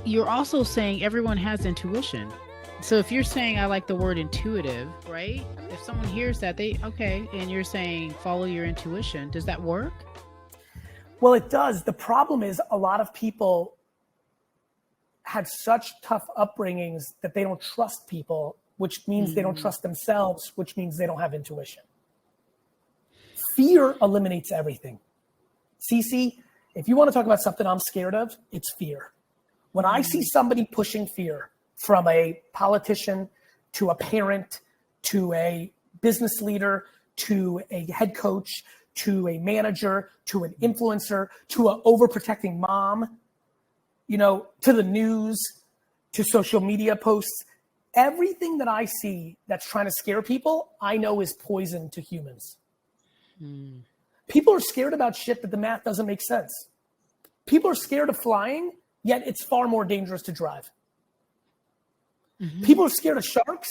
you're also saying everyone has intuition. So if you're saying I like the word intuitive, right? If someone hears that, they okay, and you're saying follow your intuition, does that work? Well, it does. The problem is a lot of people had such tough upbringings that they don't trust people, which means they don't trust themselves, which means they don't have intuition. Fear eliminates everything. Cece, if you want to talk about something I'm scared of, it's fear. When I see somebody pushing fear, from a politician to a parent to a business leader to a head coach to a manager to an influencer to an overprotecting mom, to the news, to social media posts, everything that I see that's trying to scare people, I know is poison to humans. People are scared about shit that the math doesn't make sense. People are scared of flying, yet it's far more dangerous to drive. People are scared of sharks.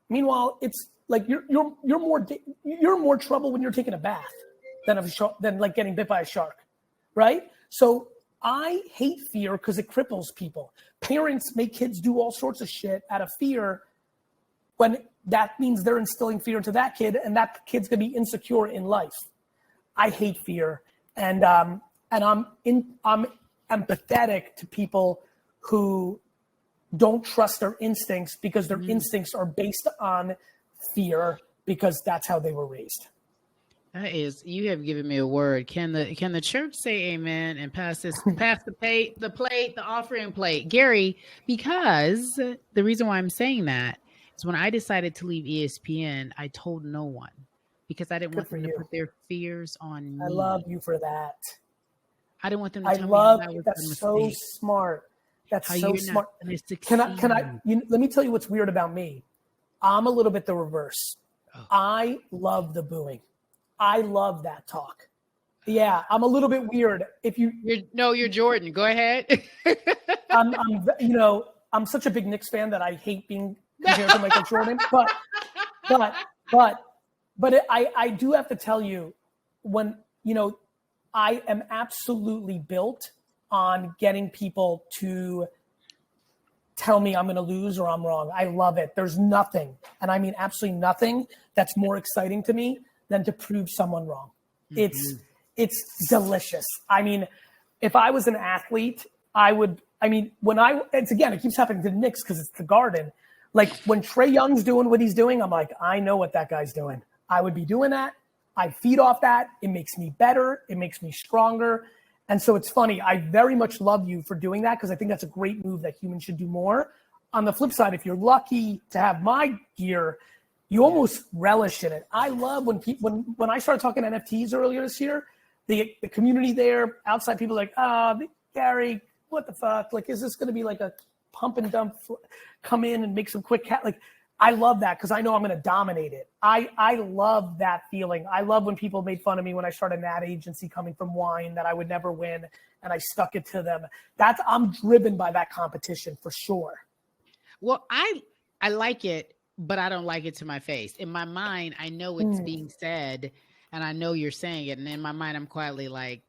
Meanwhile, it's like you're in more trouble when you're taking a bath than like getting bit by a shark, right? So I hate fear because it cripples people. Parents make kids do all sorts of shit out of fear when that means they're instilling fear into that kid, and that kid's gonna be insecure in life. I hate fear, and I'm empathetic to people who don't trust their instincts because their instincts are based on fear because that's how they were raised. That is, you have given me a word. Can the church say amen and pass the offering plate, Gary? Because the reason why I'm saying that is when I decided to leave ESPN, I told no one because I didn't want them to put their fears on me. I love you for that. I didn't want them to tell me that was that's so smart. That's so smart. Can I let me tell you what's weird about me. I'm a little bit the reverse. I love the booing. I love that talk. Yeah, I'm a little bit weird. You're Jordan. Go ahead. I'm such a big Knicks fan that I hate being compared to Michael Jordan. But I do have to tell you, when I am absolutely built on getting people to tell me I'm going to lose or I'm wrong. I love it. There's nothing, and I mean absolutely nothing, that's more exciting to me than to prove someone wrong. It's delicious. I mean, if I was an athlete, it keeps happening to the Knicks because it's the Garden. Like when Trae Young's doing what he's doing, I'm like, I know what that guy's doing. I would be doing that. I feed off that. It makes me better. It makes me stronger. And so it's funny. I very much love you for doing that because I think that's a great move that humans should do more. On the flip side, if you're lucky to have my gear, you almost relish in it. I love when I started talking NFTs earlier this year, the community there, outside people are like, Gary, what the fuck? Like, is this going to be like a pump and dump, come in and make some quick like, I love that because I know I'm going to dominate it. I love that feeling. I love when people made fun of me when I started an ad agency coming from wine that I would never win, and I stuck it to them. I'm driven by that competition for sure. Well, I like it, but I don't like it to my face. In my mind, I know it's being said, and I know you're saying it, and in my mind, I'm quietly like,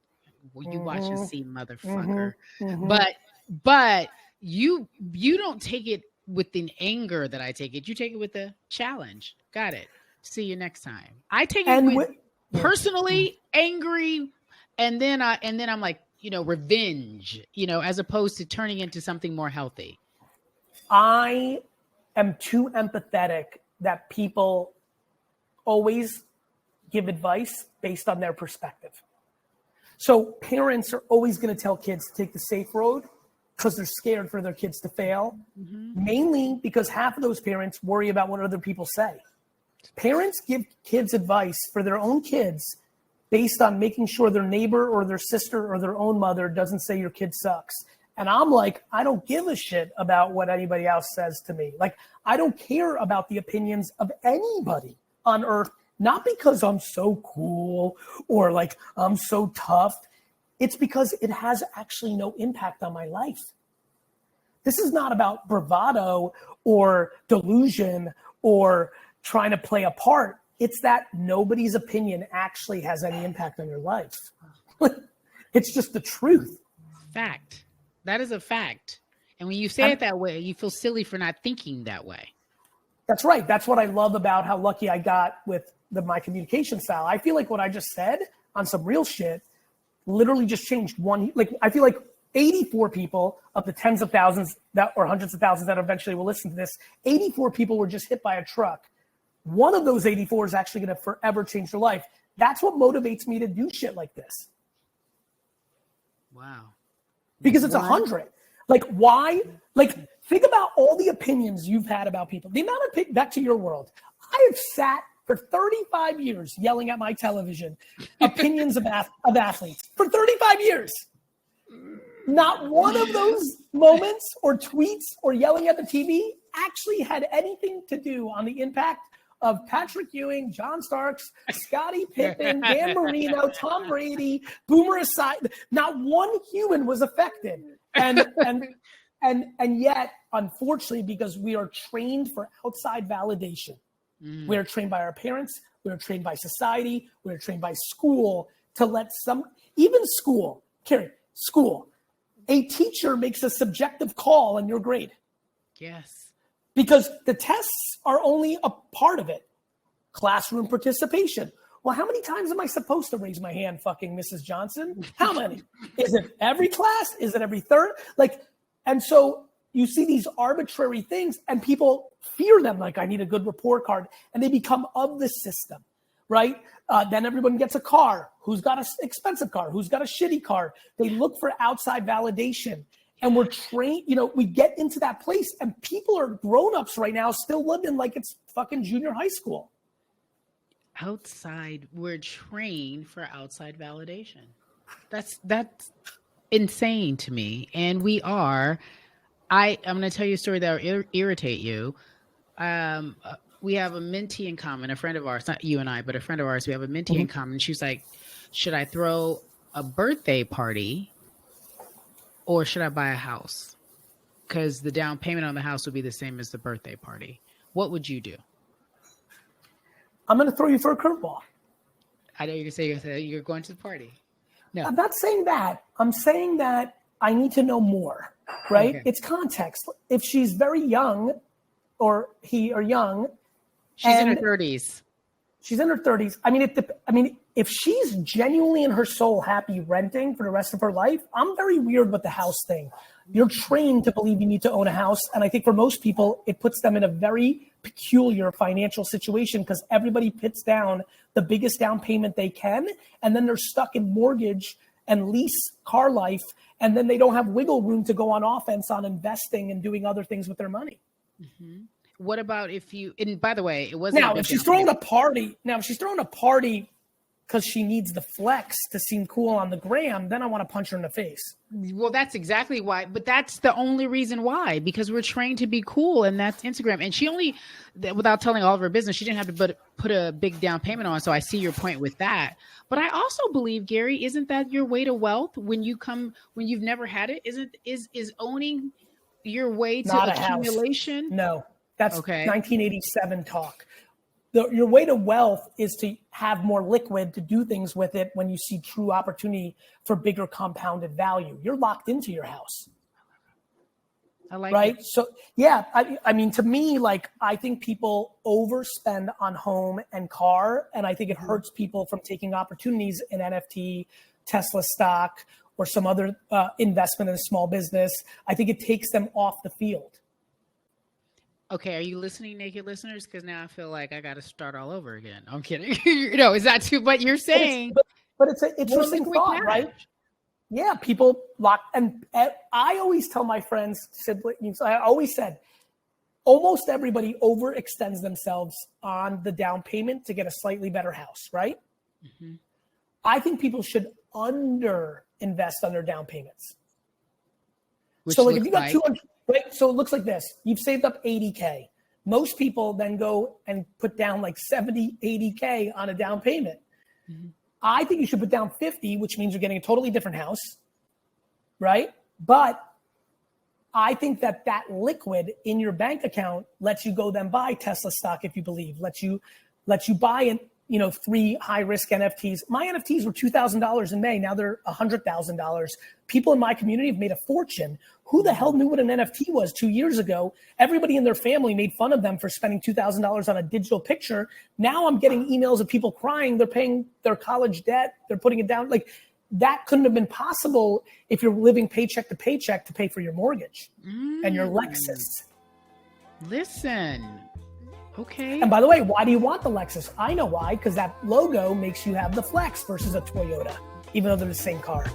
"Well, you watch and see, motherfucker." But you don't take it with the anger that I take it. You take it with the challenge. Got it. See you next time. I take it with personally angry, and then I'm like, revenge, as opposed to turning into something more healthy. I am too empathetic that people always give advice based on their perspective. So parents are always going to tell kids to take the safe road because they're scared for their kids to fail, mainly because half of those parents worry about what other people say. Parents give kids advice for their own kids based on making sure their neighbor or their sister or their own mother doesn't say your kid sucks. And I'm like, I don't give a shit about what anybody else says to me. Like, I don't care about the opinions of anybody on earth, not because I'm so cool or like I'm so tough. It's because it has actually no impact on my life. This is not about bravado or delusion or trying to play a part. It's that nobody's opinion actually has any impact on your life. It's just the truth. Fact. That is a fact. And when you say it that way, you feel silly for not thinking that way. That's right. That's what I love about how lucky I got with my communication style. I feel like what I just said on some real shit literally just changed one. Like, I feel like 84 people of the tens of thousands or hundreds of thousands that eventually will listen to this, 84 people were just hit by a truck. One of those 84 is actually going to forever change their life. That's what motivates me to do shit like this. Wow. Because it's 100. Like, why? Like, think about all the opinions you've had about people. The amount of back to your world. I have sat for 35 years yelling at my television opinions of athletes for 35 years. Not one of those moments or tweets or yelling at the TV actually had anything to do on the impact of Patrick Ewing, John Starks, Scottie Pippen, Dan Marino, Tom Brady, Boomer Esiason. Not one human was affected. And yet, unfortunately, because we are trained for outside validation, we are trained by our parents, we are trained by society, we are trained by school to let even school, Carrie, school, a teacher makes a subjective call on your grade. Yes. Because the tests are only a part of it. Classroom participation. Well, how many times am I supposed to raise my hand, fucking Mrs. Johnson? How many? Is it every class? Is it every third? And so you see these arbitrary things and people fear them. Like, I need a good report card. And they become of the system, right? Then everyone gets a car. Who's got an expensive car? Who's got a shitty car? They look for outside validation. And we're trained, we get into that place and people are grown-ups right now still living like it's fucking junior high school. We're trained for outside validation. That's insane to me. And I'm going to tell you a story that will irritate you. We have a mentee in common, a friend of ours, not you and I, but a friend of ours. We have a mentee in common. She's like, should I throw a birthday party or should I buy a house? Because the down payment on the house would be the same as the birthday party. What would you do? I'm going to throw you for a curveball. I know you're going to say you're going to the party. No. I'm not saying that. I'm saying that I need to know more, right? Okay. It's context. If she's very young or he or young. She's in her 30s. She's in her 30s. If she's genuinely in her soul happy renting for the rest of her life, I'm very weird with the house thing. You're trained to believe you need to own a house. And I think for most people, it puts them in a very peculiar financial situation because everybody puts down the biggest down payment they can. And then they're stuck in mortgage and lease car life. And then they don't have wiggle room to go on offense on investing and doing other things with their money. Mm-hmm. What about and by the way, it wasn't. Now, if she's throwing a party because she needs the flex to seem cool on the gram, then I want to punch her in the face. Well, that's exactly why. But that's the only reason why, because we're trained to be cool, and that's Instagram. And she only, without telling all of her business, she didn't have to put a big down payment on. So I see your point with that. But I also believe, Gary, isn't that your way to wealth when you've never had it? Is owning your way to Not accumulation? No, that's okay. 1987 talk. Your way to wealth is to have more liquid to do things with it when you see true opportunity for bigger compounded value. You're locked into your house. I like right? it. So, yeah, to me, I think people overspend on home and car, and I think it hurts people from taking opportunities in NFT, Tesla stock, or some other investment in a small business. I think it takes them off the field. Okay, are you listening, naked listeners? Because now I feel like I got to start all over again. I'm kidding. Is that too? But you're saying, but it's an interesting thought, right? Yeah, people lock, and I always tell my friends, siblings, I always said, almost everybody overextends themselves on the down payment to get a slightly better house, right? Mm-hmm. I think people should under invest on their down payments. Which so if you got 200. Right. So it looks like this. You've saved up $80K. Most people then go and put down like $70, $80K on a down payment. Mm-hmm. I think you should put down 50, which means you're getting a totally different house. Right. But I think that liquid in your bank account lets you go then buy Tesla stock if you believe, lets you buy 3 high risk NFTs. My NFTs were $2,000 in May. Now they're $100,000. People in my community have made a fortune. Who the hell knew what an NFT was 2 years ago? Everybody in their family made fun of them for spending $2,000 on a digital picture. Now I'm getting emails of people crying. They're paying their college debt. They're putting it down. Like, that couldn't have been possible if you're living paycheck to paycheck to pay for your mortgage and your Lexus. Listen. Okay. And by the way, why do you want the Lexus? I know why, because that logo makes you have the flex versus a Toyota, even though they're the same car.